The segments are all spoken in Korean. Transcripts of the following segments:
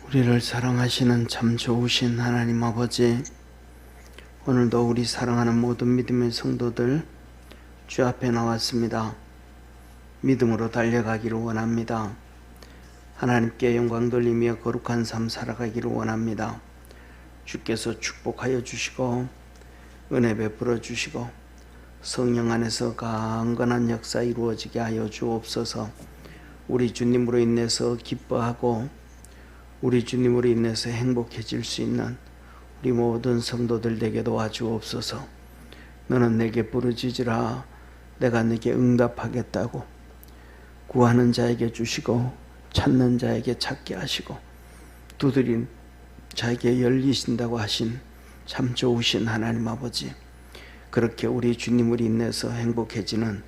우리를 사랑하시는 참 좋으신 하나님 아버지, 오늘도 우리 사랑하는 모든 믿음의 성도들 주 앞에 나왔습니다. 믿음으로 달려가기를 원합니다. 하나님께 영광 돌리며 거룩한 삶 살아가기를 원합니다. 주께서 축복하여 주시고 은혜 베풀어 주시고 성령 안에서 강건한 역사 이루어지게 하여 주옵소서. 우리 주님으로 인해서 기뻐하고 우리 주님으로 인해서 행복해질 수 있는 우리 모든 성도들 되게 도와주옵소서. 너는 내게 부르짖으라 내가 네게 응답하겠다고 구하는 자에게 주시고 찾는 자에게 찾게 하시고 두드린 자에게 열리신다고 하신 참 좋으신 하나님 아버지, 그렇게 우리 주님으로 인해서 행복해지는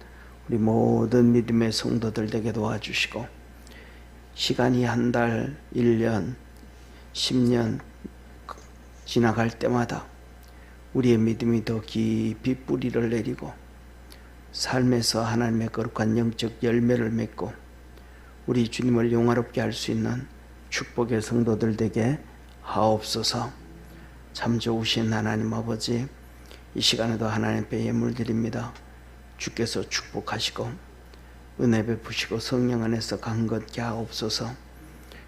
우리 모든 믿음의 성도들 되게 도와주시고 시간이 한 달, 1년, 10년 지나갈 때마다 우리의 믿음이 더 깊이 뿌리를 내리고 삶에서 하나님의 거룩한 영적 열매를 맺고 우리 주님을 영화롭게 할 수 있는 축복의 성도들 되게 하옵소서. 참 좋으신 하나님 아버지, 이 시간에도 하나님께 예물 드립니다. 주께서 축복하시고 은혜 베푸시고 성령 안에서 강건케 하옵소서.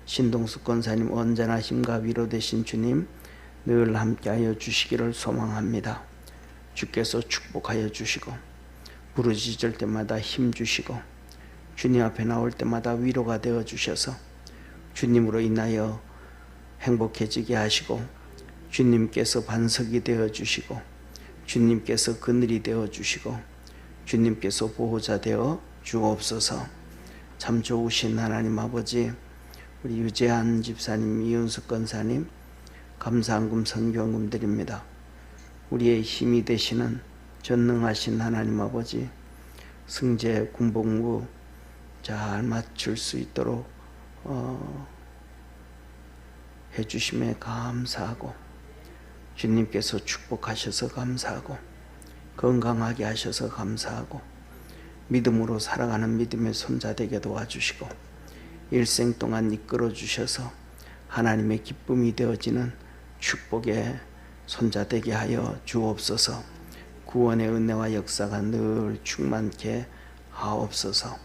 신동숙 권사님 언제나 힘과 위로 되신 주님 늘 함께하여 주시기를 소망합니다. 주께서 축복하여 주시고 부르짖을 때마다 힘 주시고 주님 앞에 나올 때마다 위로가 되어 주셔서 주님으로 인하여 행복해지게 하시고 주님께서 반석이 되어 주시고 주님께서 그늘이 되어 주시고 주님께서 보호자 되어 주옵소서. 참 좋으신 하나님 아버지, 우리 유재한 집사님, 이윤숙 권사님 감사한금 선교한금 드립니다. 우리의 힘이 되시는 전능하신 하나님 아버지, 승재 군복무 잘 맞출 수 있도록 해주심에 감사하고 주님께서 축복하셔서 감사하고 건강하게 하셔서 감사하고 믿음으로 살아가는 믿음의 손자 되게 도와주시고 일생 동안 이끌어 주셔서 하나님의 기쁨이 되어지는 축복의 손자 되게 하여 주옵소서. 구원의 은혜와 역사가 늘 충만케 하옵소서.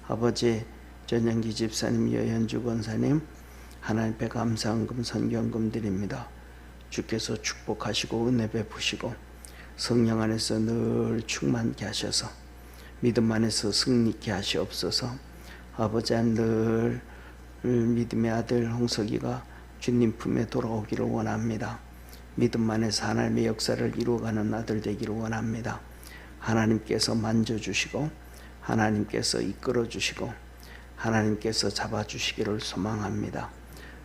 아버지, 전영기 집사님, 여현주 권사님 하나님께 감사한금 선경금 드립니다. 주께서 축복하시고 은혜 베푸시고 성령 안에서 늘 충만케 하셔서 믿음 안에서 승리케 하시옵소서. 아버지, 늘 믿음의 아들 홍석이가 주님 품에 돌아오기를 원합니다. 믿음 안에서 하나님의 역사를 이루어가는 아들 되기를 원합니다. 하나님께서 만져주시고 하나님께서 이끌어주시고 하나님께서 잡아주시기를 소망합니다.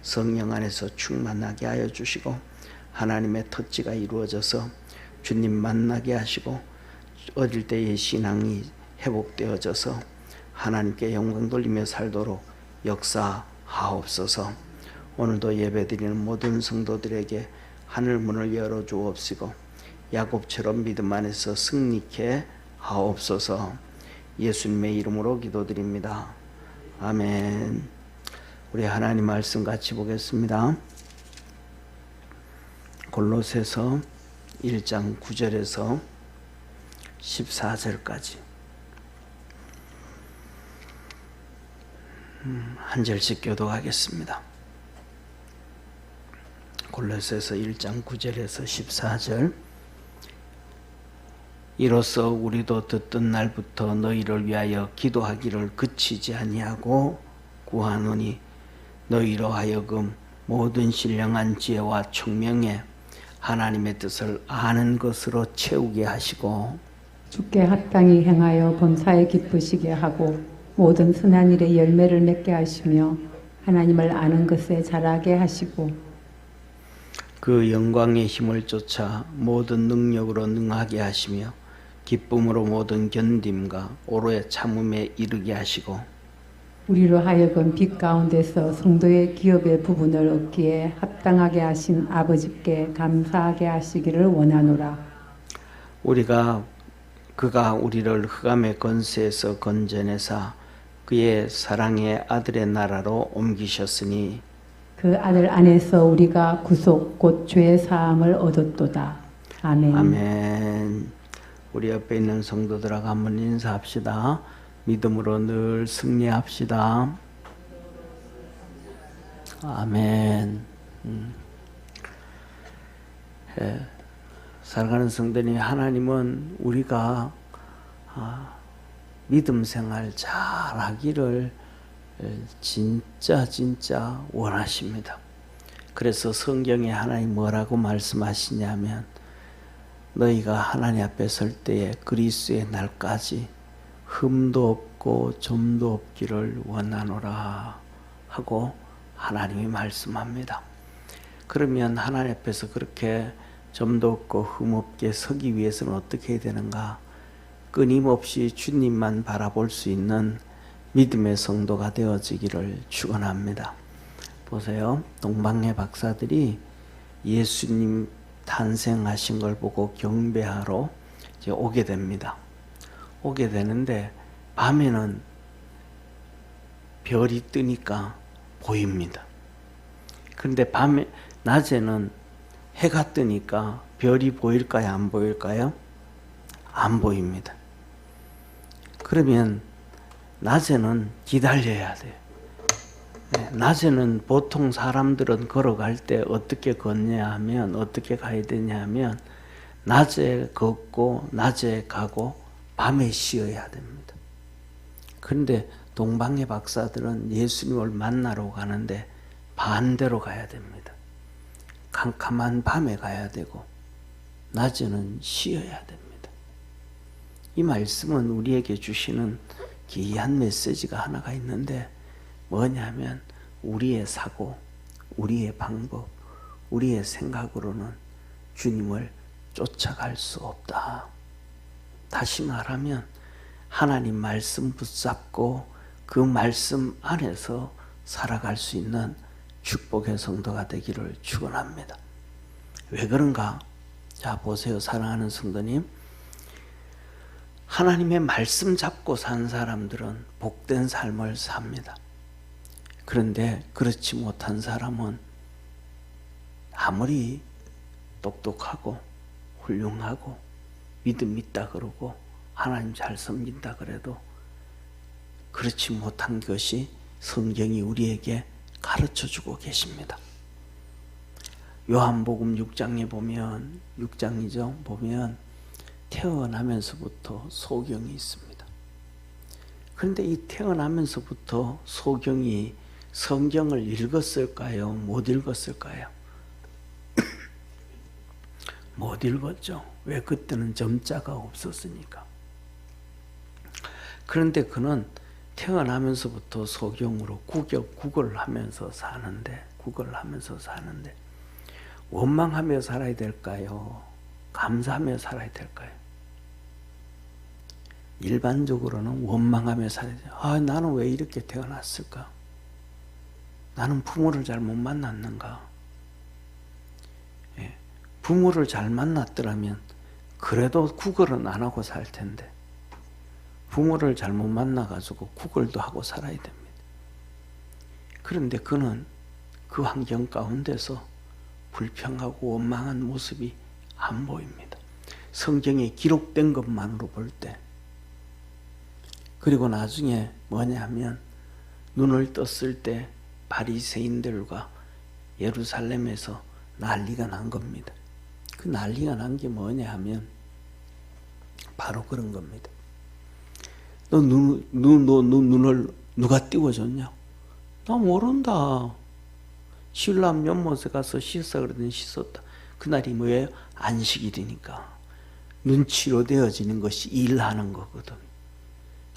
성령 안에서 충만하게 하여 주시고 하나님의 터치가 이루어져서 주님 만나게 하시고 어릴 때의 신앙이 회복되어져서 하나님께 영광 돌리며 살도록 역사하옵소서. 오늘도 예배드리는 모든 성도들에게 하늘 문을 열어 주옵시고 야곱처럼 믿음 안에서 승리케 하옵소서. 예수님의 이름으로 기도드립니다. 아멘. 우리 하나님 말씀 같이 보겠습니다. 골로새서 1장 9절에서 14절까지 한 절씩 교독하겠습니다. 골로새서 1장 9절에서 14절. 이로써 우리도 듣던 날부터 너희를 위하여 기도하기를 그치지 아니하고 구하노니 너희로 하여금 모든 신령한 지혜와 총명에 하나님의 뜻을 아는 것으로 채우게 하시고 주께 합당히 행하여 본사에 기쁘시게 하고 모든 선한 일에 열매를 맺게 하시며 하나님을 아는 것에 자라게 하시고 그 영광의 힘을 쫓아 모든 능력으로 능하게 하시며 기쁨으로 모든 견딤과 오로의 참음에 이르게 하시고 우리로 하여금 빛 가운데서 성도의 기업의 부분을 얻기에 합당하게 하신 아버지께 감사하게 하시기를 원하노라. 그가 우리를 흑암의 권세에서 건져내사 그의 사랑의 아들의 나라로 옮기셨으니 그 아들 안에서 우리가 구속 곧 죄 사함을 얻었도다. 아멘. 아멘. 우리 옆에 있는 성도들하고 한번 인사합시다. 믿음으로 늘 승리합시다. 아멘. 살아가는 성도님, 하나님은 우리가 믿음 생활 잘하기를 진짜 원하십니다. 그래서 성경에 하나님 뭐라고 말씀하시냐면, 너희가 하나님 앞에 설 때에 그리스도의 날까지 흠도 없고 점도 없기를 원하노라 하고 하나님이 말씀합니다. 그러면 하나님 앞에서 그렇게 점도 없고 흠 없게 서기 위해서는 어떻게 해야 되는가? 끊임없이 주님만 바라볼 수 있는 믿음의 성도가 되어지기를 축원합니다. 보세요. 동방의 박사들이 예수님 탄생하신 걸 보고 경배하러 이제 오게 됩니다. 오게 되는데 밤에는 별이 뜨니까 보입니다. 그런데 낮에는 해가 뜨니까 별이 보일까요? 안 보일까요? 안 보입니다. 그러면 낮에는 기다려야 돼요. 낮에는 보통 사람들은 걸어갈 때 어떻게 걷냐 하면, 어떻게 가야 되냐 하면, 낮에 걷고 낮에 가고 밤에 쉬어야 됩니다. 그런데 동방의 박사들은 예수님을 만나러 가는데 반대로 가야 됩니다. 캄캄한 밤에 가야 되고 낮에는 쉬어야 됩니다. 이 말씀은 우리에게 주시는 귀한 메시지가 하나가 있는데, 뭐냐면 우리의 사고, 우리의 방법, 우리의 생각으로는 주님을 쫓아갈 수 없다. 다시 말하면 하나님 말씀 붙잡고 그 말씀 안에서 살아갈 수 있는 축복의 성도가 되기를 축원합니다. 왜 그런가? 자, 보세요. 사랑하는 성도님, 하나님의 말씀 잡고 산 사람들은 복된 삶을 삽니다. 그런데 그렇지 못한 사람은 아무리 똑똑하고 훌륭하고 믿음 있다 그러고 하나님 잘 섬긴다 그래도 그렇지 못한 것이 성경이 우리에게 가르쳐주고 계십니다. 요한복음 6장에 보면, 6장이죠. 보면 태어나면서부터 소경이 있습니다. 그런데 이 태어나면서부터 소경이 성경을 읽었을까요? 못 읽었을까요? 못 읽었죠. 왜? 그때는 점자가 없었으니까. 그런데 그는 태어나면서부터 소경으로 구걸하면서 사는데 원망하며 살아야 될까요? 감사하며 살아야 될까요? 일반적으로는 원망하며 살아야 돼요. 나는 왜 이렇게 태어났을까? 나는 부모를 잘못 만났는가? 부모를 잘 만났더라면 그래도 구걸은 안 하고 살 텐데 부모를 잘못 만나가지고 구걸도 하고 살아야 됩니다. 그런데 그는 그 환경 가운데서 불평하고 원망한 모습이 안 보입니다. 성경에 기록된 것만으로 볼 때. 그리고 나중에 뭐냐면 눈을 떴을 때 바리새인들과 예루살렘에서 난리가 난 겁니다. 그 난리가 난 게 뭐냐 하면 바로 그런 겁니다. 너 눈을 누가 띄워줬냐? 나 모른다. 신랑 연못에 가서 씻어 그러더니 씻었다. 그날이 뭐예요? 안식일이니까. 눈치로 되어지는 것이 일하는 거거든.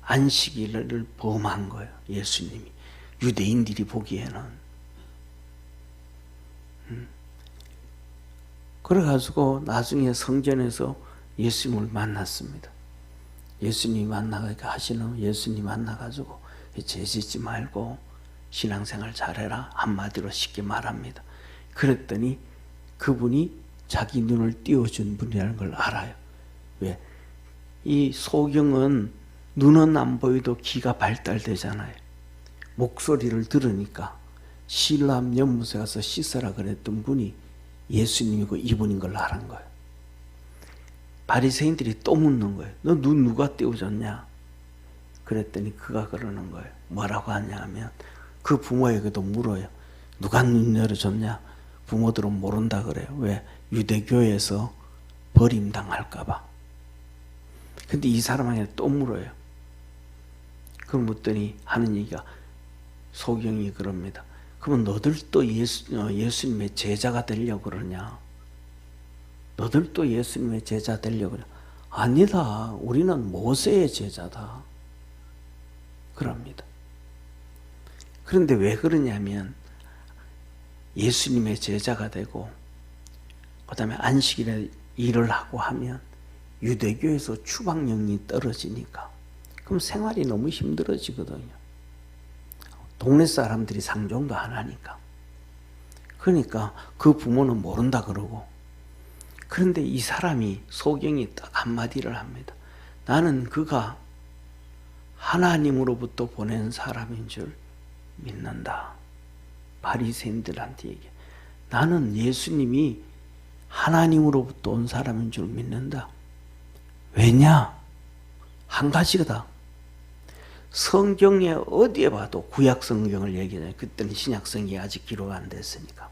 안식일을 범한 거예요. 예수님이. 유대인들이 보기에는. 그래가지고 나중에 성전에서 예수님을 만났습니다. 예수님 만나가지고 죄짓지 말고 신앙생활 잘해라. 한마디로 쉽게 말합니다. 그랬더니 그분이 자기 눈을 띄워준 분이라는 걸 알아요. 왜? 이 소경은 눈은 안 보여도 귀가 발달되잖아요. 목소리를 들으니까 실로암 연못에 가서 씻으라 그랬던 분이 예수님이고 이분인 걸 알은 거예요. 바리새인들이 또 묻는 거예요. 너 눈 누가 띄워줬냐? 그랬더니 그가 그러는 거예요. 뭐라고 하냐 하면 그 부모에게도 물어요. 누가 눈 열어줬냐? 부모들은 모른다 그래요. 왜? 유대교에서 버림당할까 봐. 근데 이 사람에게 또 물어요. 그걸 묻더니 하는 얘기가 소경이 그럽니다. 그러면 너들도 예수님의 제자가 되려고 그러냐? 너들도 예수님의 제자 되려고 그래? 아니다. 우리는 모세의 제자다. 그럽니다. 그런데 왜 그러냐면 예수님의 제자가 되고 그 다음에 안식일에 일을 하고 하면 유대교에서 추방령이 떨어지니까 그럼 생활이 너무 힘들어지거든요. 동네 사람들이 상종도 안 하니까. 그러니까 그 부모는 모른다 그러고. 그런데 이 사람이 소경이 딱 한마디를 합니다. 나는 그가 하나님으로부터 보낸 사람인 줄 믿는다. 바리새인들한테 얘기해. 나는 예수님이 하나님으로부터 온 사람인 줄 믿는다. 왜냐? 한 가지다. 성경에 어디에 봐도 구약 성경을 얘기해요. 그때는 신약 성경이 아직 기록 안 됐으니까.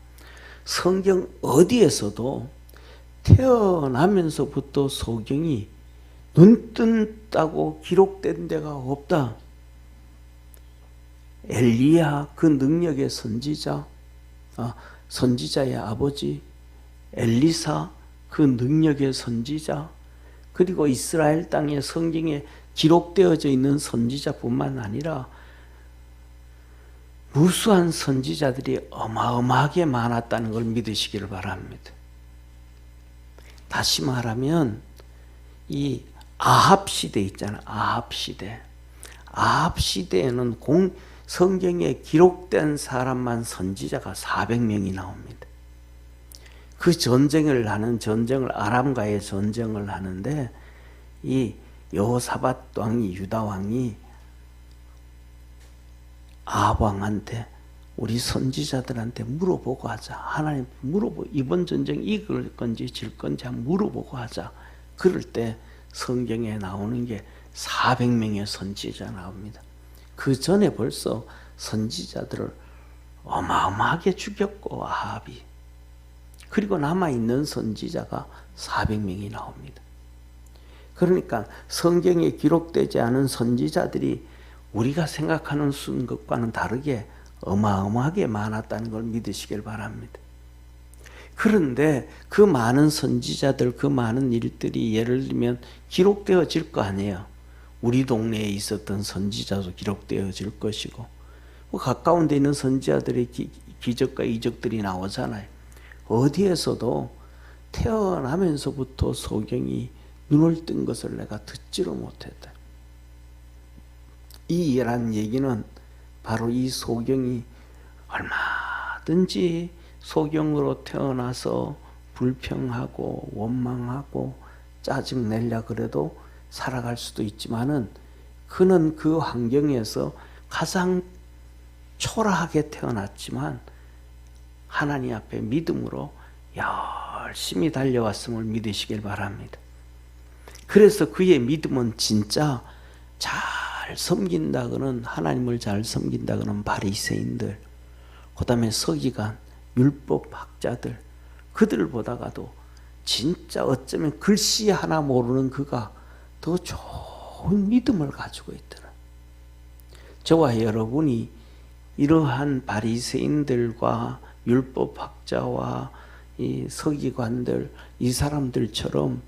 성경 어디에서도 태어나면서부터 소경이 눈 뜬다고 기록된 데가 없다. 엘리야 그 능력의 선지자, 선지자의 아버지, 엘리사 그 능력의 선지자, 그리고 이스라엘 땅의 성경에 기록되어져 있는 선지자뿐만 아니라 무수한 선지자들이 어마어마하게 많았다는 걸 믿으시기를 바랍니다. 다시 말하면 이 아합 시대 있잖아요. 아합 시대. 아합 시대에는 성경에 기록된 사람만 선지자가 400명이 나옵니다. 그 전쟁을 아람과의 전쟁을 하는데 이 여호사밧 왕이, 유다 왕이 아합 왕한테 우리 선지자들한테 물어보고 하자. 하나님 이번 전쟁 이길 건지 질 건지 한번 물어보고 하자. 그럴 때 성경에 나오는 게 400명의 선지자 나옵니다. 그 전에 벌써 선지자들을 어마어마하게 죽였고 아합이. 그리고 남아있는 선지자가 400명이 나옵니다. 그러니까 성경에 기록되지 않은 선지자들이 우리가 생각하는 것과는 다르게 어마어마하게 많았다는 걸 믿으시길 바랍니다. 그런데 그 많은 선지자들, 그 많은 일들이 예를 들면 기록되어질 거 아니에요. 우리 동네에 있었던 선지자도 기록되어질 것이고 가까운 데 있는 선지자들의 기적과 이적들이 나오잖아요. 어디에서도 태어나면서부터 소경이 눈을 뜬 것을 내가 듣지를 못했다. 이란 얘기는 바로 이 소경이 얼마든지 소경으로 태어나서 불평하고 원망하고 짜증내려 그래도 살아갈 수도 있지만은 그는 그 환경에서 가장 초라하게 태어났지만 하나님 앞에 믿음으로 열심히 달려왔음을 믿으시길 바랍니다. 그래서 그의 믿음은 진짜 잘 섬긴다고는, 하나님을 잘 섬긴다고는 바리새인들, 그 다음에 서기관, 율법학자들, 그들보다가도 진짜 어쩌면 글씨 하나 모르는 그가 더 좋은 믿음을 가지고 있더라. 저와 여러분이 이러한 바리새인들과 율법학자와 이 서기관들, 이 사람들처럼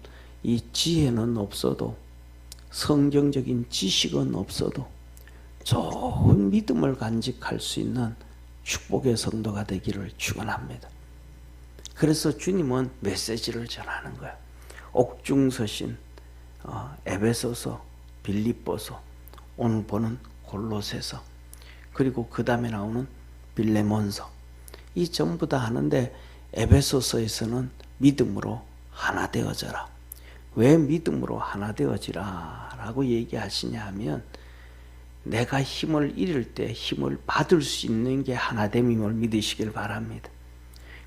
이 지혜는 없어도, 성경적인 지식은 없어도 좋은 믿음을 간직할 수 있는 축복의 성도가 되기를 축원합니다. 그래서 주님은 메시지를 전하는 거야. 옥중서신, 에베소서, 빌립보서, 오늘 보는 골로새서, 그리고 그 다음에 나오는 빌레몬서, 이 전부 다 하는데 에베소서에서는 믿음으로 하나 되어져라. 왜 믿음으로 하나 되어지라 라고 얘기하시냐 하면, 내가 힘을 잃을 때 힘을 받을 수 있는 게 하나됨임을 믿으시길 바랍니다.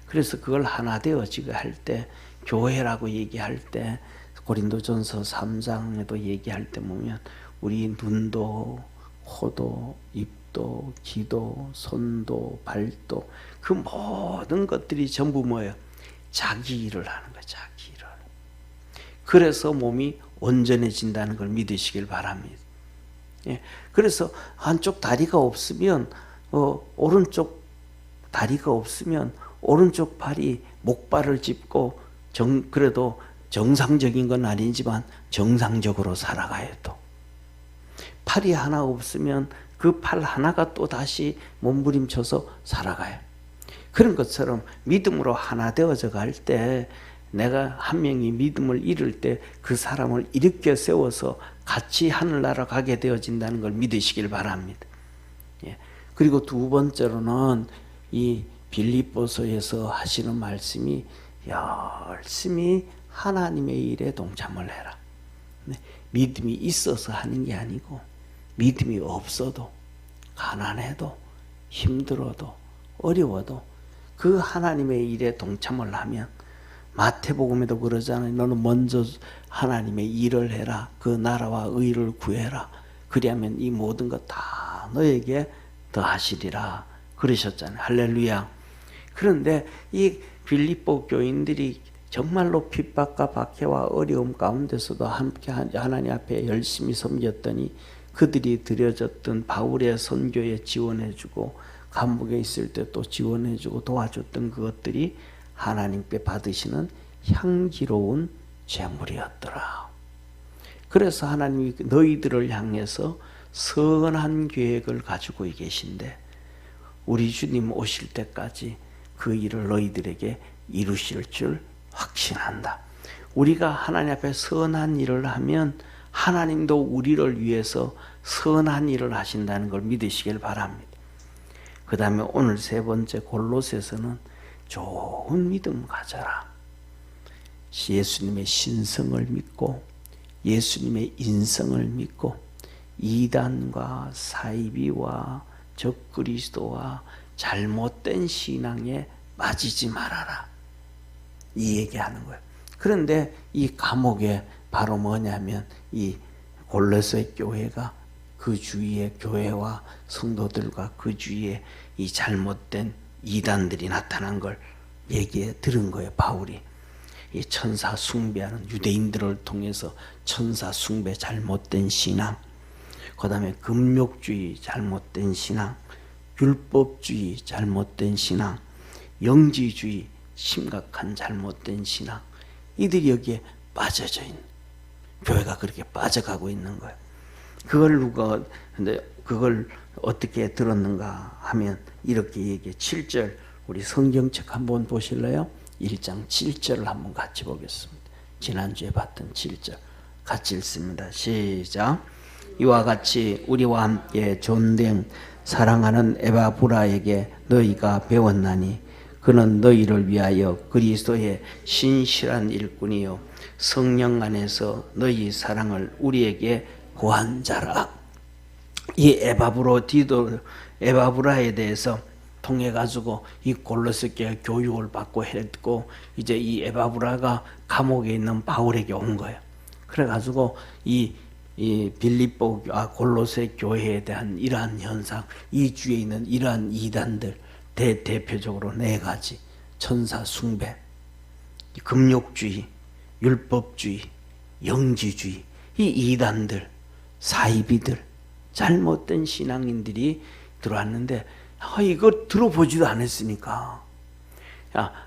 그래서 그걸 하나 되어지게 할 때, 교회라고 얘기할 때, 고린도전서 3장에도 얘기할 때 보면 우리 눈도 코도 입도 귀도 손도 발도 그 모든 것들이 전부 뭐예요? 자기 일을 하는 거예요. 자기 일을. 그래서 몸이 온전해진다는 걸 믿으시길 바랍니다. 예. 그래서 한쪽 다리가 없으면 오른쪽 다리가 없으면 오른쪽 팔이 목발을 짚고 그래도 정상적인 건 아니지만 정상적으로 살아가요. 또 팔이 하나 없으면 그 팔 하나가 또 다시 몸부림쳐서 살아가요. 그런 것처럼 믿음으로 하나 되어져 갈 때, 내가 한 명이 믿음을 잃을 때 그 사람을 일으켜 세워서 같이 하늘나라 가게 되어진다는 걸 믿으시길 바랍니다. 예. 그리고 두 번째로는 이 빌립보서에서 하시는 말씀이 열심히 하나님의 일에 동참을 해라. 믿음이 있어서 하는 게 아니고 믿음이 없어도 가난해도 힘들어도 어려워도 그 하나님의 일에 동참을 하면, 마태복음에도 그러잖아요. 너는 먼저 하나님의 일을 해라. 그 나라와 의를 구해라. 그리하면 이 모든 것 다 너에게 더하시리라 그러셨잖아요. 할렐루야. 그런데 이 빌립보 교인들이 정말로 핍박과 박해와 어려움 가운데서도 함께 하나님 앞에 열심히 섬겼더니, 그들이 드려졌던 바울의 선교에 지원해주고 감옥에 있을 때 또 지원해주고 도와줬던 그것들이 하나님께 받으시는 향기로운 제물이었더라. 그래서 하나님이 너희들을 향해서 선한 계획을 가지고 계신데, 우리 주님 오실 때까지 그 일을 너희들에게 이루실 줄 확신한다. 우리가 하나님 앞에 선한 일을 하면 하나님도 우리를 위해서 선한 일을 하신다는 걸 믿으시길 바랍니다. 그 다음에 오늘 세 번째 골로새서는 좋은 믿음 가져라. 예수님의 신성을 믿고 예수님의 인성을 믿고 이단과 사이비와 적그리스도와 잘못된 신앙에 빠지지 말아라. 이 얘기하는 거예요. 그런데 이 감옥에 바로 뭐냐면 이 골로새 교회가 그 주위의 교회와 성도들과 그 주위에 이 잘못된 이단들이 나타난 걸 얘기해 들은 거예요. 바울이 이 천사 숭배하는 유대인들을 통해서 천사 숭배, 잘못된 신앙, 그 다음에 금욕주의, 잘못된 신앙, 율법주의, 잘못된 신앙, 영지주의, 심각한 잘못된 신앙, 이들이 여기에 빠져져 있는, 교회가 그렇게 빠져가고 있는 거예요. 근데 그걸 어떻게 들었는가 하면 이렇게 얘기해. 7절, 우리 성경책 한번 보실래요? 1장 7절을 한번 같이 보겠습니다. 지난주에 봤던 7절 같이 읽습니다. 시작. 이와 같이 우리와 함께 존된 사랑하는 에바브라에게 너희가 배웠나니 그는 너희를 위하여 그리스도의 신실한 일꾼이요 성령 안에서 너희 사랑을 우리에게 고한 자라. 이 에바브라에 대해서 통해 가지고 이 골로새 교회 교육을 받고 했고, 이제 이 에바브라가 감옥에 있는 바울에게 온 거예요. 그래 가지고 이 빌립보 골로새 교회에 대한 이러한 현상, 이 주에 있는 이러한 이단들, 대표적으로 4가지: 천사 숭배, 금욕주의, 율법주의, 영지주의, 이 이단들, 사이비들, 잘못된 신앙인들이 들어왔는데, 이거 들어보지도 않았으니까,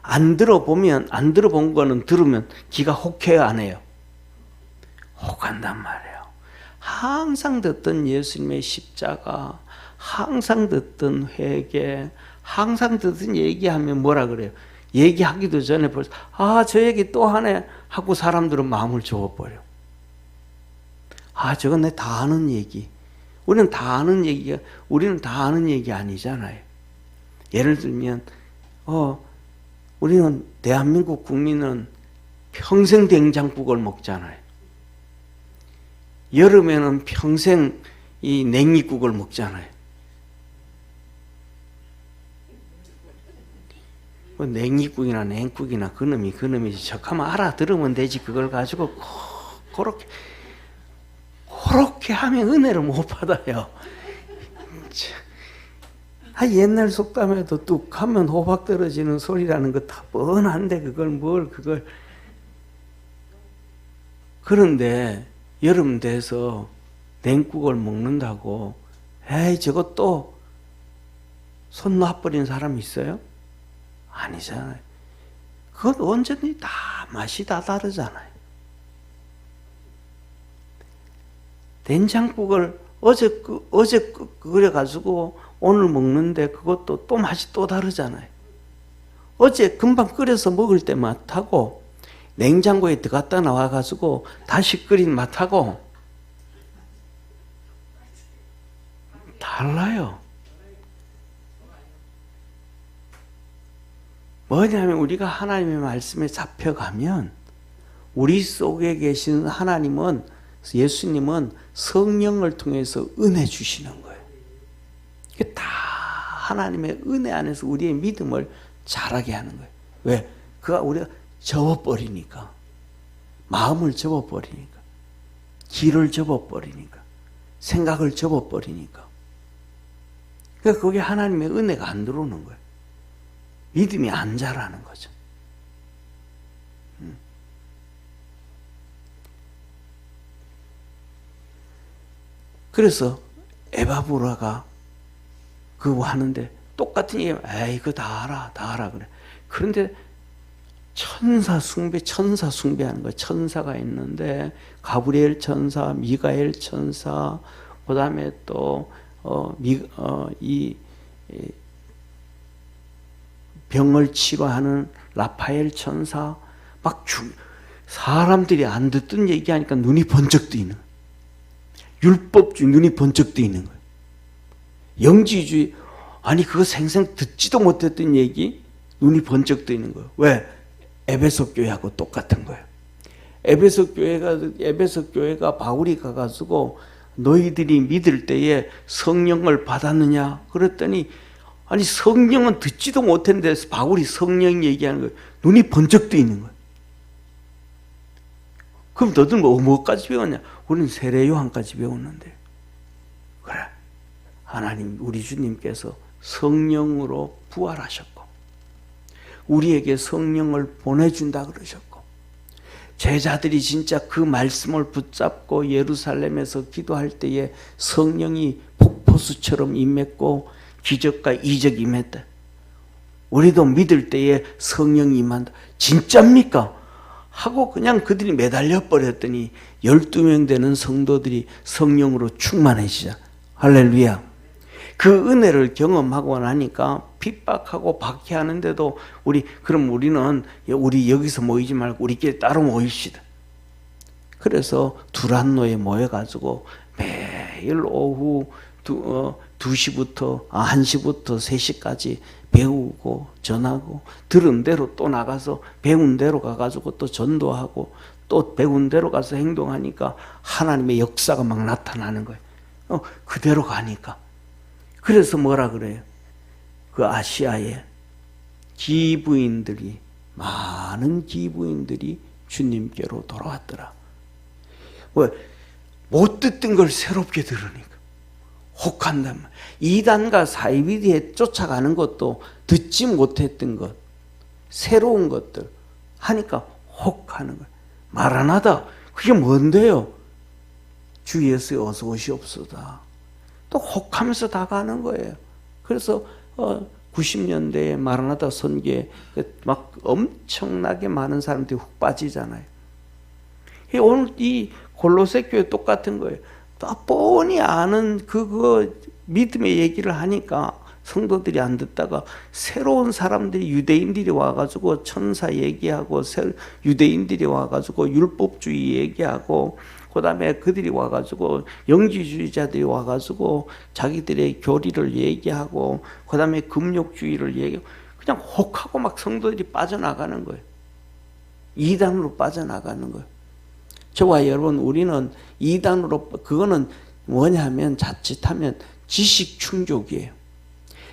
안 들어본 거는 들으면 기가 혹해요, 안 해요? 혹한단 말이에요. 항상 듣던 예수님의 십자가, 항상 듣던 회개, 항상 듣던 얘기하면 뭐라 그래요? 얘기하기도 전에 벌써 저 얘기 또 하네 하고 사람들은 마음을 접어버려. 저건 내 다 아는 얘기. 우리는 다 아는 얘기 아니잖아요. 예를 들면 우리는 대한민국 국민은 평생 된장국을 먹잖아요. 여름에는 평생 이 냉이국을 먹잖아요. 뭐 냉이국이나 냉국이나 그놈이 적하면 알아들으면 되지. 그걸 가지고 그렇게 하면 은혜를 못 받아요. 옛날 속담에도 뚝 하면 호박 떨어지는 소리라는 거 다 뻔한데 그걸 그런데 여름 돼서 냉국을 먹는다고 에이 저것도 손 놔버린 사람 있어요? 아니잖아요. 그건 완전히 다 맛이 다 다르잖아요. 된장국을 어제 끓여가지고 오늘 먹는데 그것도 또 맛이 또 다르잖아요. 어제 금방 끓여서 먹을 때 맛하고 냉장고에 들어갔다 나와가지고 다시 끓인 맛하고 달라요. 뭐냐면 우리가 하나님의 말씀에 잡혀가면 우리 속에 계신 하나님은, 예수님은 성령을 통해서 은혜 주시는 거예요. 이게 다 하나님의 은혜 안에서 우리의 믿음을 자라게 하는 거예요. 왜? 우리가 접어버리니까. 마음을 접어버리니까. 길을 접어버리니까. 생각을 접어버리니까. 그러니까 거기에 하나님의 은혜가 안 들어오는 거예요. 믿음이 안 자라는 거죠. 그래서 에바브라가 그거 하는데 똑같은 얘기, 에이 그거 다 알아 그래. 그런데 천사 숭배하는 거예요. 천사가 있는데 가브리엘 천사, 미가엘 천사, 그 다음에 또 이 병을 치료하는 라파엘 천사, 사람들이 안 듣던 얘기하니까 눈이 번쩍 뜨이는 거예요. 율법주의 눈이 번쩍 뜨이는 거예요. 영지주의, 아니 그거 생생 듣지도 못했던 얘기 눈이 번쩍 뜨이는 거예요. 왜? 에베소 교회하고 똑같은 거예요. 에베소 교회가 바울이 가가지고 너희들이 믿을 때에 성령을 받았느냐 그랬더니, 아니 성령은 듣지도 못했는데 바울이 성령 얘기하는 거예요. 눈이 번쩍 뜨이는 거예요. 그럼 너들 뭐까지 배웠냐? 우리는 세례 요한까지 배웠는데. 그래, 하나님 우리 주님께서 성령으로 부활하셨고 우리에게 성령을 보내준다 그러셨고, 제자들이 진짜 그 말씀을 붙잡고 예루살렘에서 기도할 때에 성령이 폭포수처럼 임했고 기적과 이적이 임했다. 우리도 믿을 때에 성령이 임한다. 진짜입니까? 하고 그냥 그들이 매달려 버렸더니 12명 되는 성도들이 성령으로 충만해지자. 할렐루야. 그 은혜를 경험하고 나니까 핍박하고 박해하는데도 우리는 여기서 모이지 말고 우리끼리 따로 모입시다. 그래서 두란노에 모여가지고 매일 오후 1시부터 3시까지 배우고 전하고, 들은 대로 또 나가서 배운 대로 가가지고 또 전도하고 또 배운 대로 가서 행동하니까 하나님의 역사가 막 나타나는 거예요. 그대로 가니까. 그래서 뭐라 그래요? 그 아시아에 많은 기부인들이 주님께로 돌아왔더라. 왜? 못 듣던 걸 새롭게 들으니까 혹한단 말이야. 이단과 사이비디에 쫓아가는 것도 듣지 못했던 것, 새로운 것들 하니까 혹하는 거야. 마라나다, 그게 뭔데요? 주 예수에 어서 오시옵소서. 또 혹하면서 다 가는 거예요. 그래서 90년대에 마라나다 선교에 막 엄청나게 많은 사람들이 훅 빠지잖아요. 오늘 이 골로새 교회 똑같은 거예요. 다 뻔히 아는 그거 믿음의 얘기를 하니까 성도들이 안 듣다가 새로운 사람들이, 유대인들이 와가지고 천사 얘기하고, 유대인들이 와가지고 율법주의 얘기하고, 그 다음에 그들이 와가지고 영지주의자들이 와가지고 자기들의 교리를 얘기하고, 그 다음에 금욕주의를 얘기하고, 그냥 혹하고 막 성도들이 빠져나가는 거예요. 이단으로 빠져나가는 거예요. 저와 여러분, 우리는 이단으로, 그거는 뭐냐면 자칫하면 지식 충족이에요.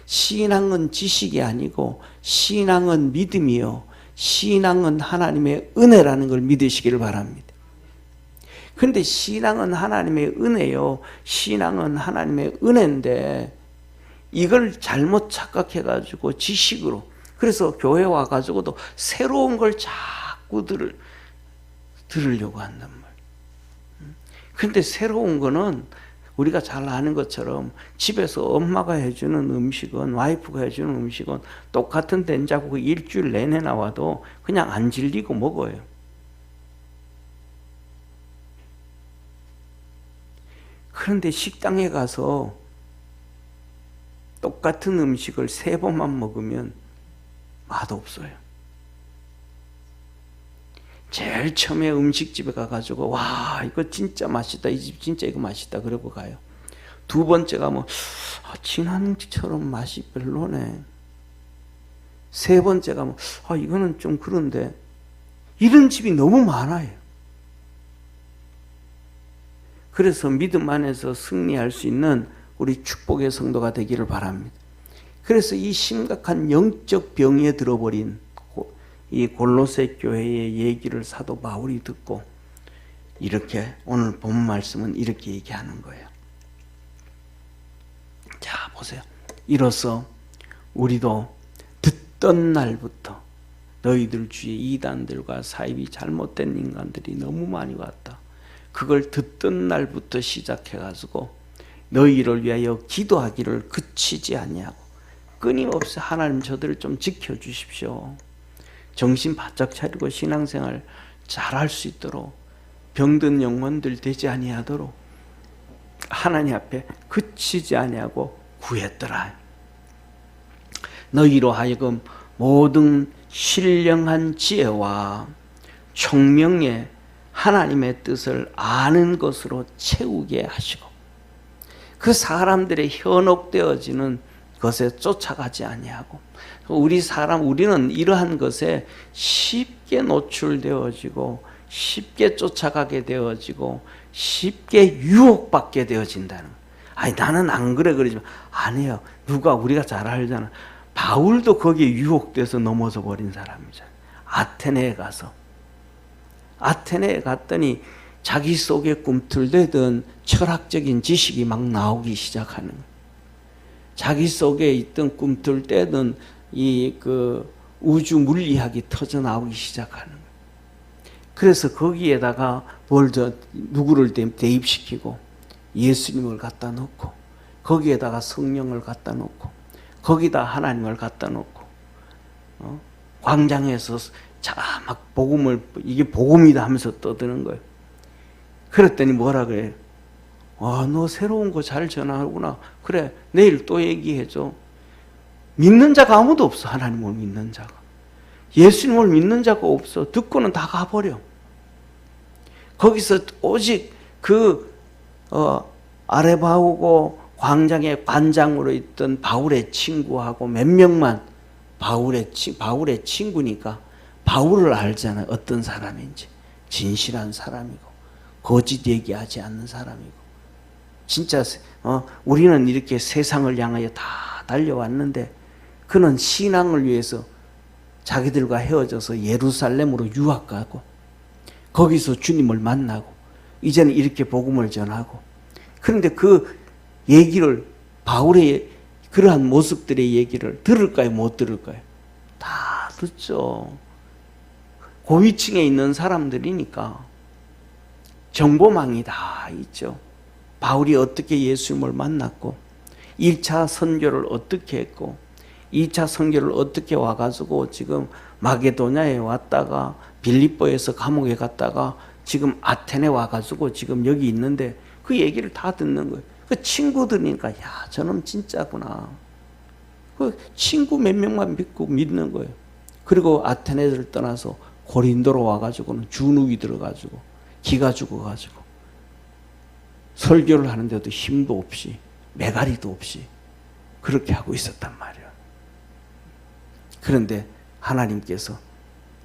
신앙은 지식이 아니고 신앙은 믿음이요. 신앙은 하나님의 은혜라는 걸 믿으시기를 바랍니다. 그런데 신앙은 하나님의 은혜요. 신앙은 하나님의 은혜인데 이걸 잘못 착각해가지고 지식으로, 그래서 교회 와가지고도 새로운 걸 자꾸 들으려고 한단 말이에요. 근데 새로운 거는 우리가 잘 아는 것처럼 집에서 엄마가 해주는 음식은, 와이프가 해주는 음식은 똑같은 된장국 일주일 내내 나와도 그냥 안 질리고 먹어요. 그런데 식당에 가서 똑같은 음식을 3번만 먹으면 맛없어요. 제일 처음에 음식집에 가가지고 와 이거 진짜 맛있다, 이 집 진짜 이거 맛있다 그러고 가요. 2번째 가면 지난 음식처럼 맛이 별로네. 3번째 가면 이거는 좀 그런데, 이런 집이 너무 많아요. 그래서 믿음 안에서 승리할 수 있는 우리 축복의 성도가 되기를 바랍니다. 그래서 이 심각한 영적 병에 들어버린 이 골로새 교회의 얘기를 사도 바울이 듣고 이렇게, 오늘 본 말씀은 이렇게 얘기하는 거예요. 자 보세요. 이로써 우리도 듣던 날부터 너희들 주위에 이단들과 사입이 잘못된 인간들이 너무 많이 왔다. 그걸 듣던 날부터 시작해가지고 너희를 위하여 기도하기를 그치지 아니하고 끊임없이 하나님 저들을 좀 지켜주십시오. 정신 바짝 차리고 신앙생활 잘할 수 있도록, 병든 영혼들 되지 아니하도록 하나님 앞에 그치지 아니하고 구했더라. 너희로 하여금 모든 신령한 지혜와 총명에 하나님의 뜻을 아는 것으로 채우게 하시고 그 사람들의 현혹되어지는 것에 쫓아가지 아니하고, 우리는 이러한 것에 쉽게 노출되어지고 쉽게 쫓아가게 되어지고 쉽게 유혹받게 되어진다는 거예요. 아니 나는 안 그래 그러지만 아니에요. 우리가 잘 알잖아. 바울도 거기에 유혹돼서 넘어져 버린 사람이잖아요. 아테네에 갔더니 자기 속에 꿈틀대던 철학적인 지식이 막 나오기 시작하는 거예요. 자기 속에 있던 꿈틀대던 우주 물리학이 터져 나오기 시작하는 거예요. 그래서 거기에다가 누구를 대입시키고 예수님을 갖다 놓고 거기에다가 성령을 갖다 놓고 거기다 하나님을 갖다 놓고 광장에서 막 이게 복음이다 하면서 떠드는 거예요. 그랬더니 뭐라 그래요? 너 새로운 거 잘 전하구나. 그래, 내일 또 얘기해줘. 믿는 자가 아무도 없어. 하나님을 믿는 자가. 예수님을 믿는 자가 없어. 듣고는 다 가버려. 거기서 오직 아레바우고 광장의 관장으로 있던 바울의 친구하고 몇 명만, 바울의 친구니까 바울을 알잖아요. 어떤 사람인지. 진실한 사람이고 거짓 얘기하지 않는 사람이고, 진짜 우리는 이렇게 세상을 향하여 다 달려왔는데 그는 신앙을 위해서 자기들과 헤어져서 예루살렘으로 유학 가고 거기서 주님을 만나고 이제는 이렇게 복음을 전하고, 그런데 그 얘기를, 바울의 그러한 모습들의 얘기를 들을까요? 못 들을까요? 다 듣죠. 고위층에 있는 사람들이니까 정보망이 다 있죠. 바울이 어떻게 예수님을 만났고 1차 선교를 어떻게 했고 2차 선교를 어떻게 와가지고 지금 마게도냐에 왔다가 빌립보에서 감옥에 갔다가 지금 아테네 와가지고 지금 여기 있는데 그 얘기를 다 듣는 거예요. 그 친구들이니까 야 저놈 진짜구나. 그 친구 몇 명만 믿고 믿는 거예요. 그리고 아테네를 떠나서 고린도로 와가지고는 주눅이 들어가지고 기가 죽어가지고 설교를 하는데도 힘도 없이 매가리도 없이 그렇게 하고 있었단 말이에요. 그런데 하나님께서,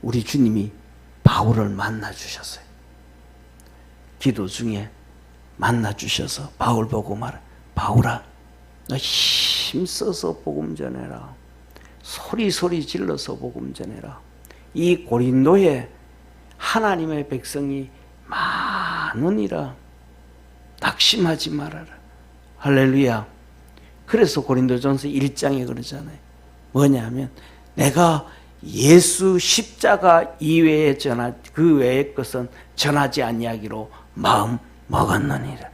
우리 주님이 바울을 만나 주셨어요. 기도 중에 만나 주셔서 바울 보고 말해. 바울아, 너 힘써서 복음 전해라. 소리 질러서 복음 전해라. 이 고린도에 하나님의 백성이 많으니라. 낙심하지 말아라. 할렐루야. 그래서 고린도전서 1장에 그러잖아요. 뭐냐면 내가 예수 십자가 이외에 그 외의 것은 전하지 아니하기로 마음 먹었느니라.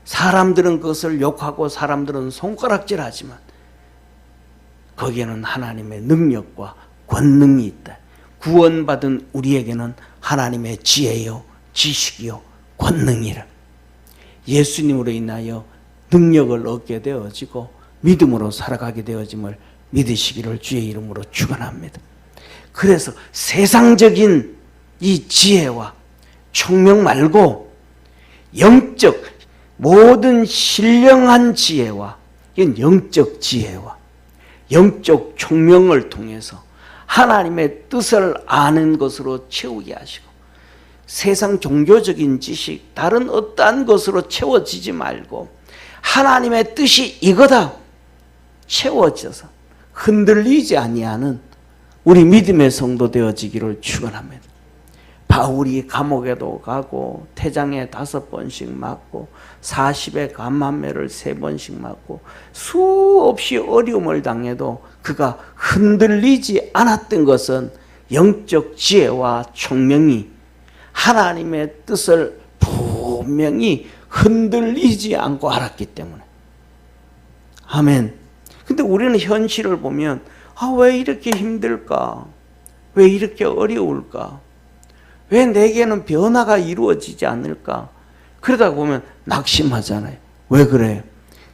사람들은 그것을 욕하고 사람들은 손가락질하지만 거기에는 하나님의 능력과 권능이 있다. 구원받은 우리에게는 하나님의 지혜요 지식이요 권능이라. 예수님으로 인하여 능력을 얻게 되어지고 믿음으로 살아가게 되어짐을 믿으시기를 주의 이름으로 축원합니다. 그래서 세상적인 이 지혜와 총명 말고 영적 모든 신령한 지혜와 이건 영적 지혜와 영적 총명을 통해서 하나님의 뜻을 아는 것으로 채우게 하시고 세상 종교적인 지식 다른 어떠한 것으로 채워지지 말고 하나님의 뜻이 이거다 채워져서 흔들리지 아니하는 우리 믿음의 성도 되어지기를 축원합니다. 바울이 감옥에도 가고 태장에 5번씩 맞고 40의 감함매를 3번씩 맞고 수없이 어려움을 당해도 그가 흔들리지 않았던 것은 영적 지혜와 총명이 하나님의 뜻을 분명히 흔들리지 않고 알았기 때문에. 아멘. 근데 우리는 현실을 보면 왜 이렇게 힘들까? 왜 이렇게 어려울까? 왜 내게는 변화가 이루어지지 않을까? 그러다 보면 낙심하잖아요. 왜 그래?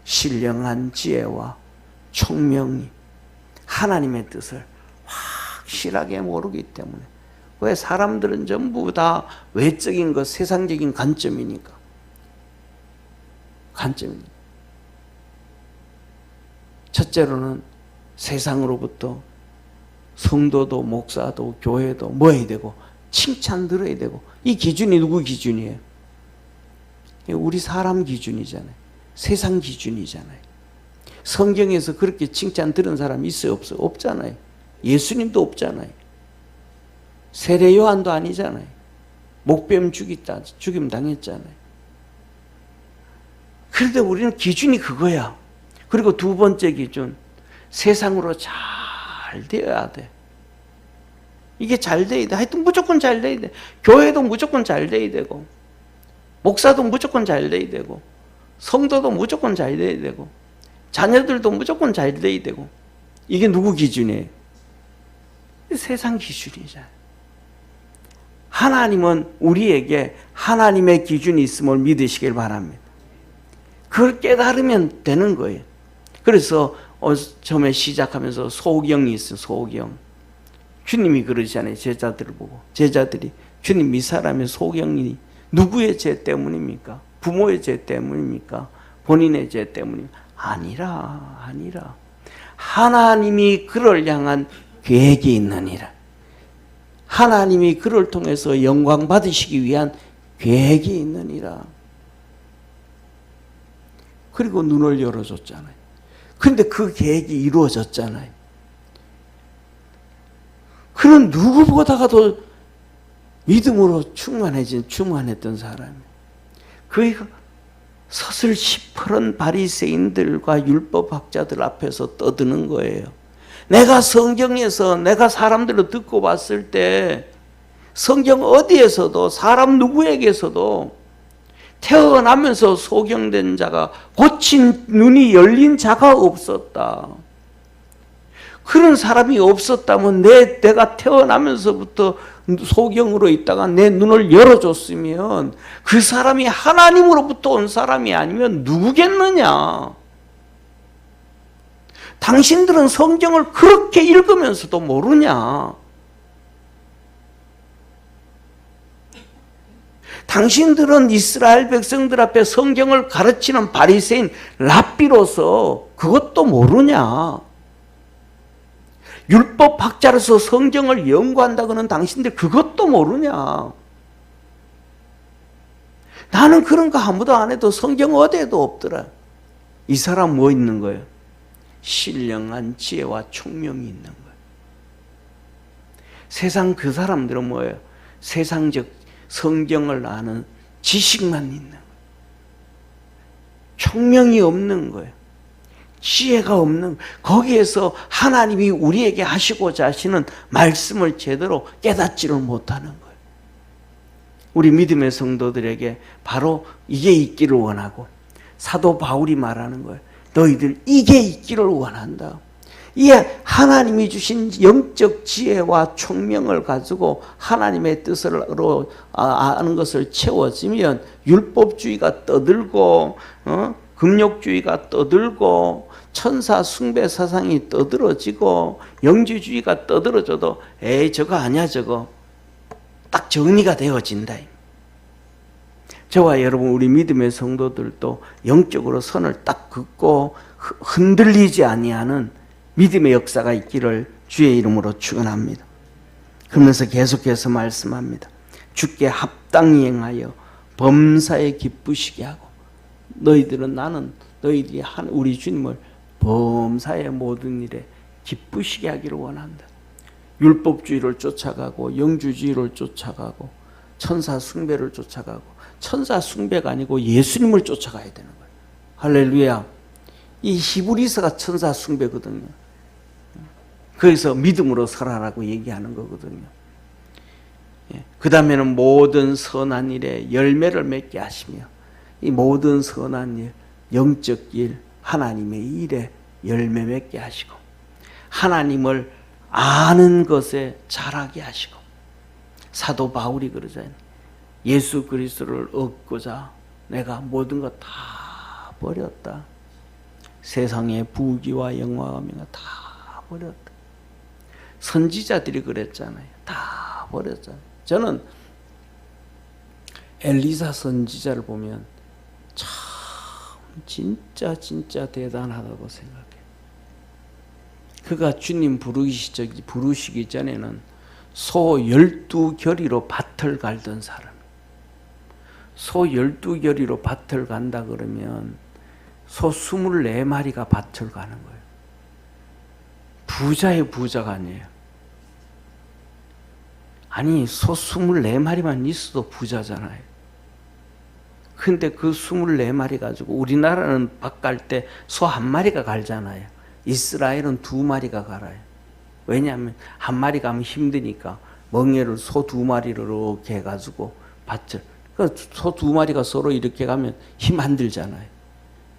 신령한 지혜와 총명이 하나님의 뜻을 확실하게 모르기 때문에. 왜? 사람들은 전부 다 외적인 것, 세상적인 관점이니까. 관점이니까. 첫째로는 세상으로부터 성도도 목사도 교회도 뭐 해야 되고 칭찬 들어야 되고. 이 기준이 누구 기준이에요? 우리 사람 기준이잖아요. 세상 기준이잖아요. 성경에서 그렇게 칭찬 들은 사람이 있어요? 없어요? 없잖아요. 예수님도 없잖아요. 세례 요한도 아니잖아요. 목뱀 죽임 당했잖아요. 그런데 우리는 기준이 그거야. 그리고 두 번째 기준, 세상으로 잘 되어야 돼. 이게 잘 돼야 돼. 하여튼 무조건 잘 돼야 돼. 교회도 무조건 잘 돼야 되고, 목사도 무조건 잘 돼야 되고, 성도도 무조건 잘 돼야 되고, 자녀들도 무조건 잘 돼야 되고. 이게 누구 기준이에요? 세상 기준이잖아요. 하나님은 우리에게 하나님의 기준이 있음을 믿으시길 바랍니다. 그걸 깨달으면 되는 거예요. 그래서 처음에 시작하면서 소경이 있어요. 소경. 주님이 그러시잖아요. 제자들을 보고. 제자들이 주님 이 사람의 소경이 누구의 죄 때문입니까? 부모의 죄 때문입니까? 본인의 죄 때문입니까? 아니라 하나님이 그를 향한 계획이 있느니라. 하나님이 그를 통해서 영광 받으시기 위한 계획이 있느니라. 그리고 눈을 열어줬잖아요. 그런데 그 계획이 이루어졌잖아요. 그는 누구보다도 믿음으로 충만했던 사람이에요. 그가 서슬 시퍼런 바리새인들과 율법학자들 앞에서 떠드는 거예요. 내가 성경에서 내가 사람들을 듣고 봤을 때 성경 어디에서도 사람 누구에게서도 태어나면서 소경된 자가 고친 눈이 열린 자가 없었다. 그런 사람이 없었다면 내가 태어나면서부터 소경으로 있다가 내 눈을 열어줬으면 그 사람이 하나님으로부터 온 사람이 아니면 누구겠느냐? 당신들은 성경을 그렇게 읽으면서도 모르냐? 당신들은 이스라엘 백성들 앞에 성경을 가르치는 바리새인 랍비로서 그것도 모르냐? 율법학자로서 성경을 연구한다고는 당신들 그것도 모르냐? 나는 그런 거 아무도 안 해도 성경 어디에도 없더라. 이 사람 뭐 있는 거예요? 신령한 지혜와 총명이 있는 거예요. 세상 그 사람들은 뭐예요? 세상적 성경을 아는 지식만 있는 거예요. 총명이 없는 거예요. 지혜가 없는, 거기에서 하나님이 우리에게 하시고자 하시는 말씀을 제대로 깨닫지를 못하는 거예요. 우리 믿음의 성도들에게 바로 이게 있기를 원하고, 사도 바울이 말하는 거예요. 너희들 이게 있기를 원한다. 이게 하나님이 주신 영적 지혜와 총명을 가지고 하나님의 뜻으로 아는 것을 채워지면 율법주의가 떠들고 금욕주의가 떠들고 천사 숭배 사상이 떠들어지고 영주주의가 떠들어져도 에이 저거 아니야 저거 딱 정리가 되어진다. 저와 여러분 우리 믿음의 성도들도 영적으로 선을 딱 긋고 흔들리지 아니하는 믿음의 역사가 있기를 주의 이름으로 축원합니다. 그러면서 계속해서 말씀합니다. 주께 합당히 행하여 범사에 기쁘시게 하고, 너희들은 나는 너희들이 우리 주님을 범사의 모든 일에 기쁘시게 하기를 원한다. 율법주의를 쫓아가고 영주주의를 쫓아가고 천사 숭배를 쫓아가고, 천사 숭배가 아니고 예수님을 쫓아가야 되는 거예요. 할렐루야. 이 히브리서가 천사 숭배거든요. 거기서 믿음으로 설하라고 얘기하는 거거든요. 그 다음에는 모든 선한 일에 열매를 맺게 하시며, 이 모든 선한 일, 영적 일, 하나님의 일에 열매 맺게 하시고, 하나님을 아는 것에 자라게 하시고, 사도 바울이 그러잖아요. 예수 그리스도를 얻고자 내가 모든 것 다 버렸다. 세상의 부귀와 영화와 명예 다 버렸다. 선지자들이 그랬잖아요. 다 버렸잖아요. 저는 엘리사 선지자를 보면 참 진짜 대단하다고 생각해요. 그가 주님 부르시기 전에는 소 12결의로 밭을 갈던 사람. 소 12결의로 밭을 간다 그러면 소 24마리가 밭을 가는 거예요. 부자의 부자가 아니에요. 아니 소 24마리만 있어도 부자잖아요. 근데 그 24마리 가지고, 우리나라는 밭 갈 때 소 1마리가 갈잖아요. 이스라엘은 2마리가 갈아요. 왜냐하면 1마리 가면 힘드니까 멍에를 소 2마리를 이렇게 해가지고 밭을, 소 2마리가 서로 이렇게 가면 힘 안 들잖아요.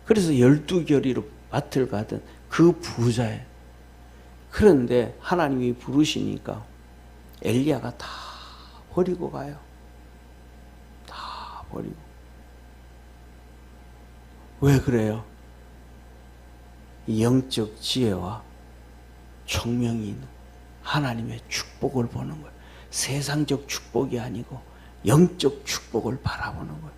그래서 12결의로 밭을 가던 그 부자예요. 그런데 하나님이 부르시니까 엘리야가 다 버리고 가요. 다 버리고. 왜 그래요? 영적 지혜와 총명이 있는 하나님의 축복을 보는 거예요. 세상적 축복이 아니고 영적 축복을 바라보는 거예요.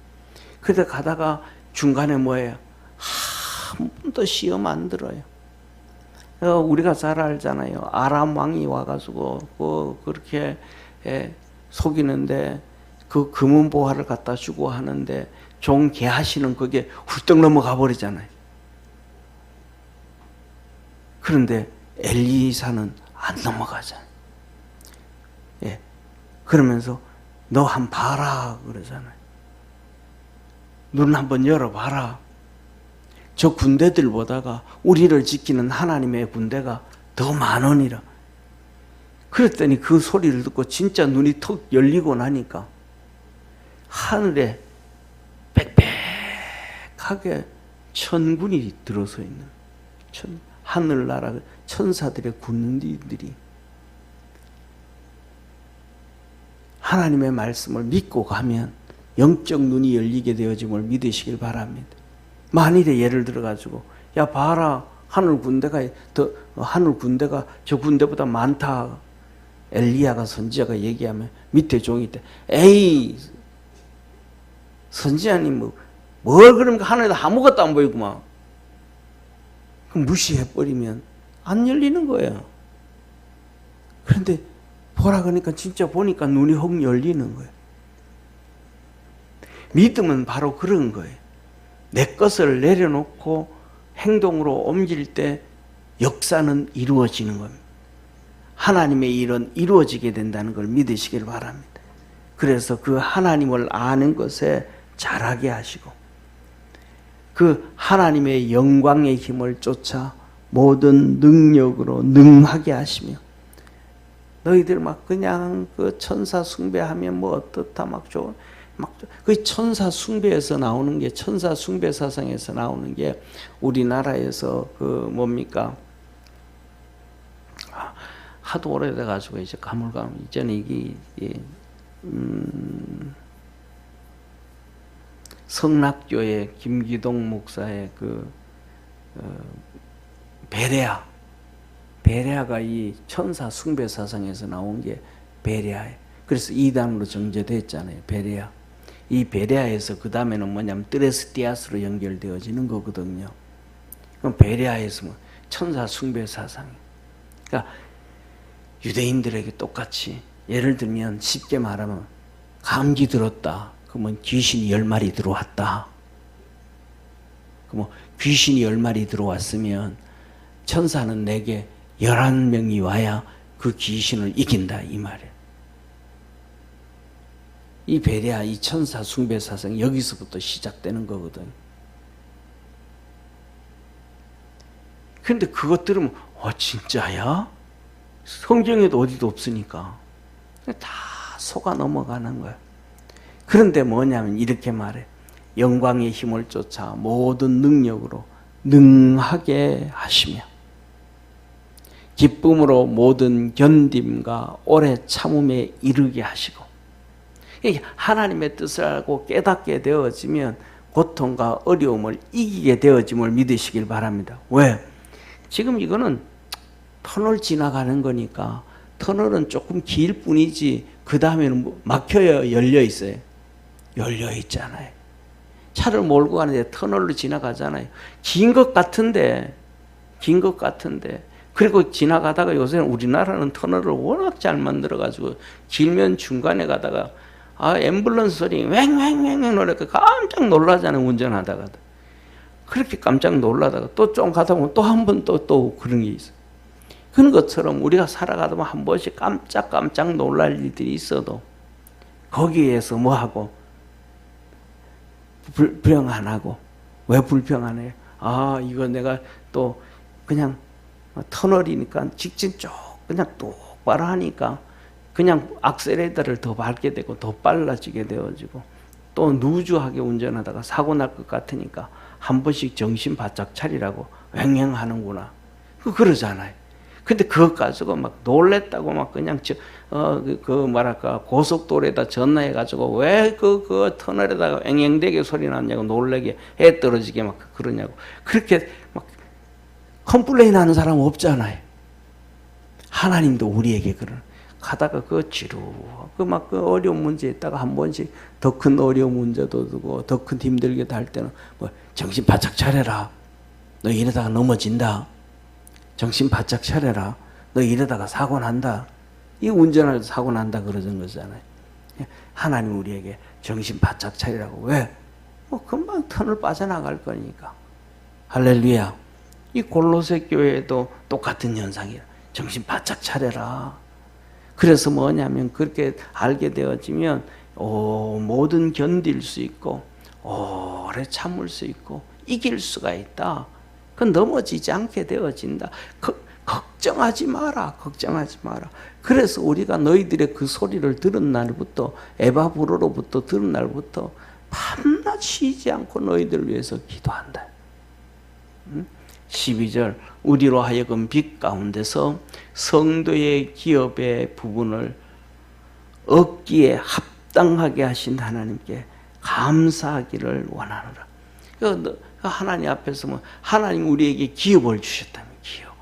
그러다 가다가 중간에 뭐예요? 한 번도 시험 안 들어요. 우리가 잘 알잖아요. 아람 왕이 와가지고 그렇게 속이는데 그 금은 보화를 갖다 주고 하는데 종 게하시는 그게 훌떡 넘어가 버리잖아요. 그런데 엘리사는 안 넘어가잖아요. 그러면서 너 한번 봐라 그러잖아요. 눈 한번 열어봐라. 저 군대들보다가 우리를 지키는 하나님의 군대가 더 많으니라. 그랬더니 그 소리를 듣고 진짜 눈이 턱 열리고 나니까 하늘에 빽빽하게 천군이 들어서 있는, 하늘나라 천사들의 군인들이 하나님의 말씀을 믿고 가면 영적 눈이 열리게 되어짐을 믿으시길 바랍니다. 만일에 예를 들어가지고 야 봐라 하늘 군대가 저 군대보다 많다. 엘리야가 선지자가 얘기하면 밑에 종이 때 에이 선지자님 뭘 그러니까 하늘에도 아무것도 안 보이구만. 그럼 무시해버리면 안 열리는 거예요. 그런데 보라 그러니까 진짜 보니까 눈이 확 열리는 거예요. 믿음은 바로 그런 거예요. 내 것을 내려놓고 행동으로 옮길 때 역사는 이루어지는 겁니다. 하나님의 일은 이루어지게 된다는 걸 믿으시길 바랍니다. 그래서 그 하나님을 아는 것에 자라게 하시고 그 하나님의 영광의 힘을 쫓아 모든 능력으로 능하게 하시며 너희들 막 그냥 그 천사 숭배하면 뭐 어떻다 막 좋은 그 천사 숭배에서 나오는 게 천사 숭배 사상에서 나오는 게 우리나라에서 그 뭡니까 하도 오래돼 가지고 이제 가물가물 이제는 이게 성락교의 김기동 목사의 그 베레아가 이 천사 숭배 사상에서 나온 게 베레아예요. 그래서 이단으로 정제됐잖아요. 베레아. 이 베레아에서 그 다음에는 뭐냐면 드레스디아스로 연결되어지는 거거든요. 그럼 베레아에서 뭐 천사 숭배 사상이에요. 그러니까 유대인들에게 똑같이 예를 들면 쉽게 말하면 감기 들었다. 그러면 귀신이 10마리 들어왔다. 그러면 귀신이 10마리 들어왔으면 천사는 내게 11명이 와야 그 귀신을 이긴다 이 말이에요. 이 베레아 이 천사 숭배 사상 여기서부터 시작되는 거거든. 근데 그것 들으면 진짜야? 성경에도 어디도 없으니까 다 속아 넘어가는 거야. 그런데 뭐냐면 이렇게 말해. 영광의 힘을 쫓아 모든 능력으로 능하게 하시며 기쁨으로 모든 견딤과 오래 참음에 이르게 하시고 하나님의 뜻을 알고 깨닫게 되어지면 고통과 어려움을 이기게 되어짐을 믿으시길 바랍니다. 왜? 지금 이거는 터널 지나가는 거니까 터널은 조금 길 뿐이지 그 다음에는 막혀야 열려 있어요. 열려 있잖아요. 차를 몰고 가는데 터널로 지나가잖아요. 긴 것 같은데 그리고 지나가다가 요새는 우리나라는 터널을 워낙 잘 만들어가지고 길면 중간에 가다가 앰뷸런스 소리 왱왱왱 노래가 깜짝 놀라잖아요. 운전하다가도. 그렇게 깜짝 놀라다가 또 좀 가다 보면 또 한 번 또 그런 게 있어요. 그런 것처럼 우리가 살아가다 보면 한 번씩 깜짝 놀랄 일들이 있어도 거기에서 뭐하고 불평 안 하고. 왜 불평 안 해요? 이거 내가 또 그냥 터널이니까 직진 쭉 그냥 똑바로 하니까 그냥 악셀레이터를 더 밟게 되고 더 빨라지게 되어지고 또 누주하게 운전하다가 사고 날 것 같으니까 한 번씩 정신 바짝 차리라고 왱왱하는구나. 그러잖아요. 근데 그것 가지고 막 놀랬다고 막 그냥 뭐랄까 고속도로에다 전화해가지고 왜 그 터널에다가 앵앵대게 소리 났냐고 놀래게 해 떨어지게 막 그러냐고 그렇게 막 컴플레인 하는 사람 없잖아요. 하나님도 우리에게 가다가 그 어려운 문제 있다가 한 번씩 더 큰 어려운 문제도 두고 더 큰 힘들게 할 때는 뭐 정신 바짝 차려라. 너 이러다가 넘어진다. 정신 바짝 차려라. 너 이러다가 사고 난다. 이 운전할 때 사고 난다 그러는 거잖아요. 하나님 우리에게 정신 바짝 차리라고. 왜? 금방 터널 빠져나갈 거니까. 할렐루야. 이 골로새 교회에도 똑같은 현상이야. 정신 바짝 차려라. 그래서 뭐냐면 그렇게 알게 되어지면 뭐든 견딜 수 있고 오래 참을 수 있고 이길 수가 있다. 넘어지지 않게 되어진다. 걱정하지 마라. 그래서 우리가 너희들의 그 소리를 들은 날부터 에바브로로부터 들은 날부터 밤낮 쉬지 않고 너희들 위해서 기도한다. 12절 우리로 하여금 빛 가운데서 성도의 기업의 부분을 얻기에 합당하게 하신 하나님께 감사하기를 원하노라. 하나님 앞에서 하나님 우리에게 기업을 주셨다면 기업을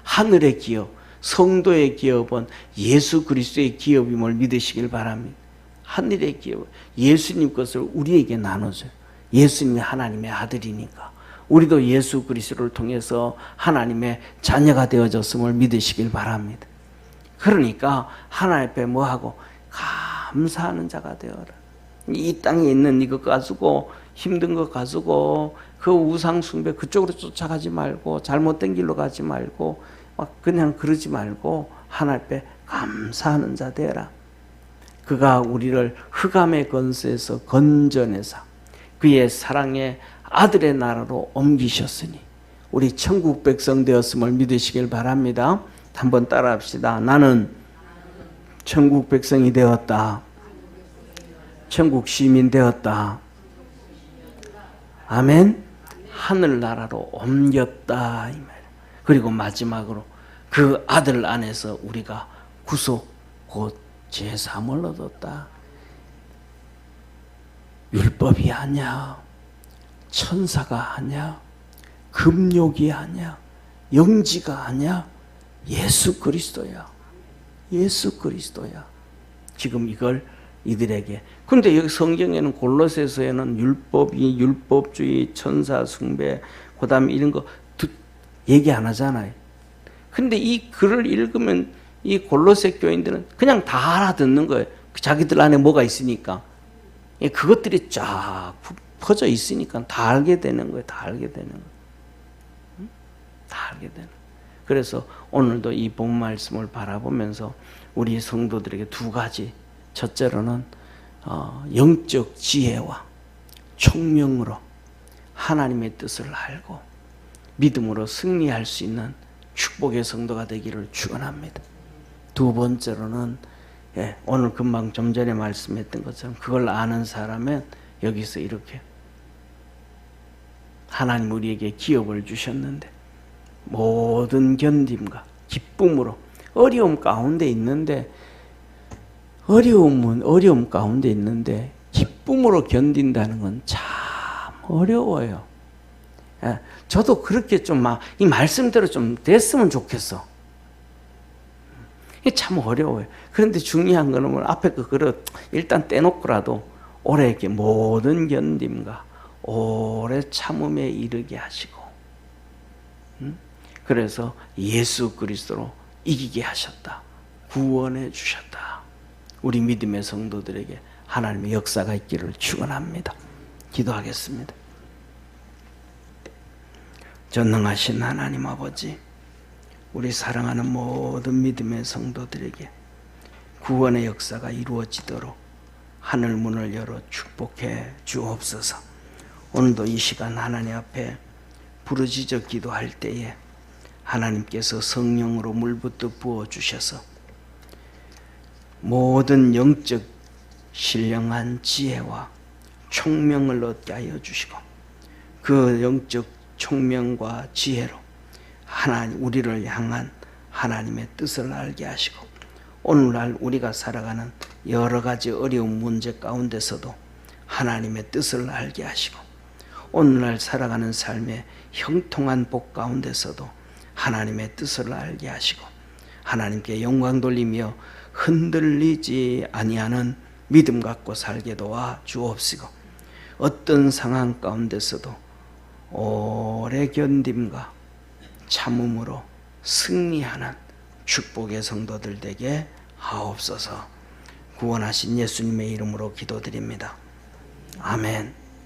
하늘의 기업, 성도의 기업은 예수 그리스도의 기업임을 믿으시길 바랍니다. 하늘의 기업, 예수님 것을 우리에게 나눠줘요. 예수님이 하나님의 아들이니까 우리도 예수 그리스도를 통해서 하나님의 자녀가 되어졌음을 믿으시길 바랍니다. 그러니까 하나님 앞에 뭐하고 감사하는 자가 되어라. 이 땅에 있는 이거 가지고 힘든 거 가지고 그 우상 숭배 그쪽으로 쫓아가지 말고 잘못된 길로 가지 말고 막 그냥 그러지 말고 하나님 앞에 감사하는 자 되라. 그가 우리를 흑암의 권세에서 건져내사 그의 사랑의 아들의 나라로 옮기셨으니 우리 천국 백성 되었음을 믿으시길 바랍니다. 한번 따라합시다. 나는 천국 백성이 되었다. 천국 시민 되었다. 아멘. 하늘나라로 옮겼다 이 말. 그리고 마지막으로 그 아들 안에서 우리가 구속 곧 제사함을 얻었다. 율법이 아니야, 천사가 아니야, 금욕이 아니야, 영지가 아니야, 예수 그리스도야. 예수 그리스도야. 지금 이걸 이들에게. 근데 여기 성경에는 골로새서에는 율법이 율법주의, 천사 숭배, 그다음에 이런 거 얘기 안 하잖아요. 근데 이 글을 읽으면 이 골로새 교인들은 그냥 다 알아듣는 거예요. 자기들 안에 뭐가 있으니까. 그것들이 쫙 퍼져 있으니까 다 알게 되는 거예요. 다 알게 되는 거예요. 다 알게 되는 거예요. 그래서 오늘도 이 본 말씀을 바라보면서 우리 성도들에게 두 가지. 첫째로는 영적 지혜와 총명으로 하나님의 뜻을 알고 믿음으로 승리할 수 있는 축복의 성도가 되기를 축원합니다. 두 번째로는 오늘 금방 좀 전에 말씀했던 것처럼 그걸 아는 사람은 여기서 이렇게 하나님 우리에게 기업을 주셨는데 모든 견딤과 기쁨으로 어려움 가운데 있는데 어려움 가운데 있는데 기쁨으로 견딘다는 건 참 어려워요. 저도 그렇게 좀 막 이 말씀대로 좀 됐으면 좋겠어. 이게 참 어려워요. 그런데 중요한 거는 뭐 앞에 그 그릇 일단 떼놓고라도 오래 이렇게 모든 견딤과 오래 참음에 이르게 하시고, 그래서 예수 그리스도로 이기게 하셨다. 구원해 주셨다. 우리 믿음의 성도들에게 하나님의 역사가 있기를 축원합니다. 기도하겠습니다. 전능하신 하나님 아버지, 우리 사랑하는 모든 믿음의 성도들에게 구원의 역사가 이루어지도록 하늘 문을 열어 축복해 주옵소서. 오늘도 이 시간 하나님 앞에 부르짖어 기도할 때에 하나님께서 성령으로 물부터 부어주셔서 모든 영적 신령한 지혜와 총명을 얻게 하여 주시고 그 영적 총명과 지혜로 하나님 우리를 향한 하나님의 뜻을 알게 하시고 오늘날 우리가 살아가는 여러 가지 어려운 문제 가운데서도 하나님의 뜻을 알게 하시고 오늘날 살아가는 삶의 형통한 복 가운데서도 하나님의 뜻을 알게 하시고 하나님께 영광 돌리며 흔들리지 아니하는 믿음 갖고 살게 도와 주옵시고 어떤 상황 가운데서도 오래 견딤과 참음으로 승리하는 축복의 성도들 되게 하옵소서. 구원하신 예수님의 이름으로 기도드립니다. 아멘.